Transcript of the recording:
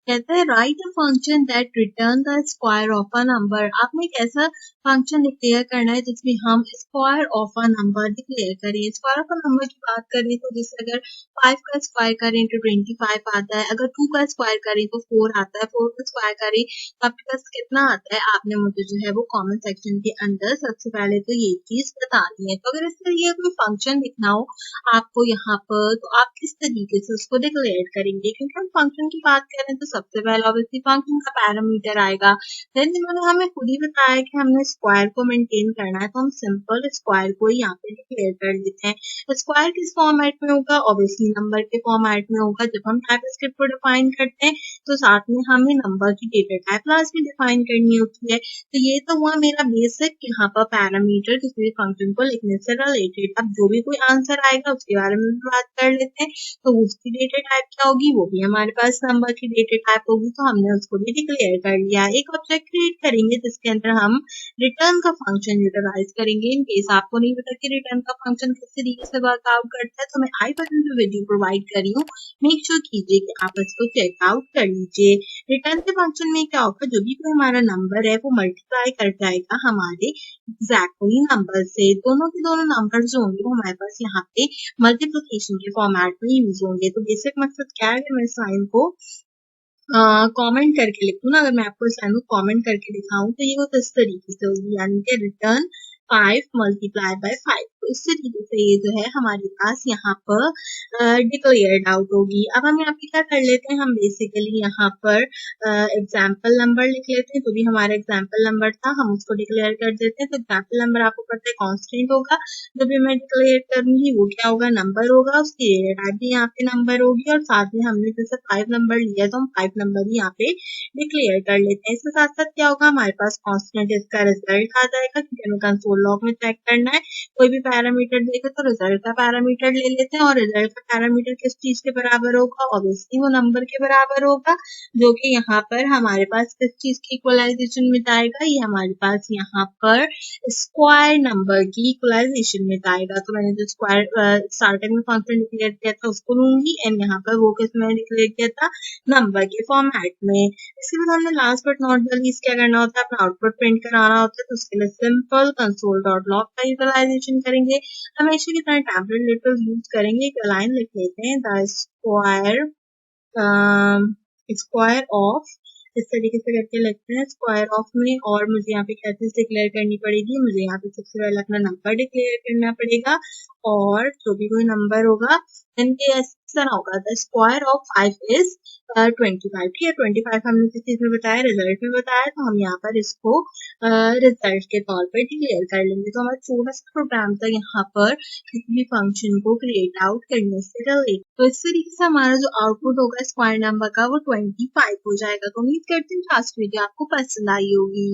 कहते हैं right a function that return the square of a number. आपने एक ऐसा फंक्शन डिक्लेयर करना है जिसमें हम square of a number declare करें। स्क्वायर ऑफ अ नंबर की बात करें तो जैसे अगर 5 का स्क्वायर करें तो 25 आता है, अगर 2 का स्क्वायर करें तो 4 आता है, 4 का स्क्वायर करें तो आपके पास कितना आता है, आपने मुझे जो है वो कमेंट सेक्शन के अंदर सबसे पहले तो ये चीज बतानी है। तो अगर इस तरीके का कोई फंक्शन लिखना हो आपको यहाँ पर, तो आप किस तरीके से उसको डिक्लेयर करेंगे, क्योंकि हम फंक्शन की बात करें तो सबसे पहले ऑब्वियसली फंक्शन का पैरामीटर आएगा। देन इन्होंने हमें खुद ही बताया कि हमने स्क्वायर को मेंटेन करना है, तो हम सिंपल स्क्वायर को ही यहाँ पे डिक्लेयर कर लेते हैं। स्क्वायर किस फॉर्मेट में होगा, ऑब्वियसली नंबर के फॉर्मेट में होगा। जब हम टाइप स्क्रिप्ट को डिफाइन करते हैं तो साथ में हमें नंबर की डेटा टाइप क्लास में डिफाइन करनी होती है। तो ये तो हुआ मेरा बेसिक यहाँ पर पैरामीटर किसी भी फंक्शन को लिखने से रिलेटेड। अब जो भी कोई आंसर आएगा उसके बारे में भी बात कर लेते हैं। तो उसकी डेटा टाइप क्या होगी, वो भी हमारे पास नंबर की डेटा टाइप होगी, तो हमने उसको भी डिक्लेयर कर लिया। एक ऑब्जेक्ट क्रिएट करेंगे जिसके अंदर हम रिटर्न का फंक्शन यूटिलाइज करेंगे। इन केस आपको नहीं पता कि रिटर्न का फंक्शन किस तरीके से वर्कआउट करता है तो मैं आई बटन पे वीडियो प्रोवाइड कर रही हूँ, मेक श्योर कीजिए कि आप इसको चेकआउट कर लीजिए। रिटर्न के फंक्शन में क्या होगा, जो भी कोई हमारा नंबर है वो मल्टीप्लाई कर जाएगा हमारे एग्जैक्टली नंबर से। दोनों के दोनों नंबर जो होंगे वो हमारे पास यहाँ पे मल्टीप्लिकेशन के फॉर्मेट में यूज होंगे। तो बेसिक मकसद क्या है, अगर मैं इस लाइन को कमेंट करके लिखूँ ना, अगर मैं आपको इस लाइन को कमेंट करके दिखाऊं तो ये कुछ इस तरीके से होगी, यानी कि रिटर्न 5 मल्टीप्लाई बाय 5। तो इस तरीके से ये जो है हमारे पास यहाँ पर डिक्लेयर्ड आउट होगी। अब हम यहाँ पे क्या कर लेते हैं, हम बेसिकली यहाँ पर एग्जाम्पल नंबर लिख लेते हैं। तो भी हमारा एग्जाम्पल नंबर था, हम उसको डिक्लेयर कर देते हैं। तो एग्जाम्पल नंबर आपको पता है कॉन्स्टेंट होगा, जो भी मैं डिक्लेयर करूंगी वो क्या होगा, नंबर होगा। उसकी टाइप भी यहाँ पे नंबर होगी, और साथ में हमने जैसे 5 नंबर लिया तो हम 5 नंबर ही यहाँ पे डिक्लेयर कर लेते हैं। इसके साथ साथ क्या होगा, हमारे पास कॉन्स्टेंट इसका रिजल्ट आ जाएगा, क्योंकि हमें कंसोल लॉग में चेक करना है। कोई भी पैरामीटर देखे तो रिजल्ट का पैरामीटर ले लेते हैं, और रिजल्ट का पैरामीटर किस चीज के बराबर होगा, ऑब्वियसली वो नंबर के बराबर होगा, जो कि यहाँ पर हमारे पास किस चीज की इक्वलाइजेशन में जाएगा, ये हमारे पास यहाँ पर स्क्वायर नंबर की इक्वलाइजेशन में जाएगा। तो मैंने जो स्क्वायर स्टार्टिंग में फंक्शन डिक्लेयर किया था उसको लूंगी, एंड यहाँ पर वो किस में डिक्लेयर किया था, नंबर के फॉर्मेट में। इसके बाद हमने last but not the least क्या करना होता है, अपना आउटपुट प्रिंट कराना होता है। तो उसके लिए सिंपल कंसोल डॉट लॉग का यूटिलाइजेशन करेंगे। हमेशा की तरह टैबलेट लेटर्स यूज करेंगे। एक लाइन लिख लेते हैं, द स्क्वायर स्क्वायर ऑफ, इस तरीके से करके लिखते हैं स्क्वायर ऑफ में। और मुझे यहाँ पे क्या चीज डिक्लेयर करनी पड़ेगी, मुझे यहाँ पे सबसे पहले अपना नंबर डिक्लेयर करना पड़ेगा, और जो भी कोई नंबर होगा इनके ऐसा होगा, द स्क्वायर ऑफ 5 इज 25। ठीक है, 25 हमने किस चीज में बताया, रिजल्ट में बताया, तो हम यहाँ पर इसको रिजल्ट के तौर पर डिक्लेयर कर लेंगे। तो हमारा छोटा सा प्रोग्राम था यहाँ पर किसी भी फंक्शन को क्रिएट आउट करने से रिलेटेड। तो इस तरीके से हमारा जो आउटपुट होगा स्क्वायर नंबर का वो 25 हो जाएगा। तो उम्मीद करती हूँ आज वीडियो आपको पसंद आई होगी।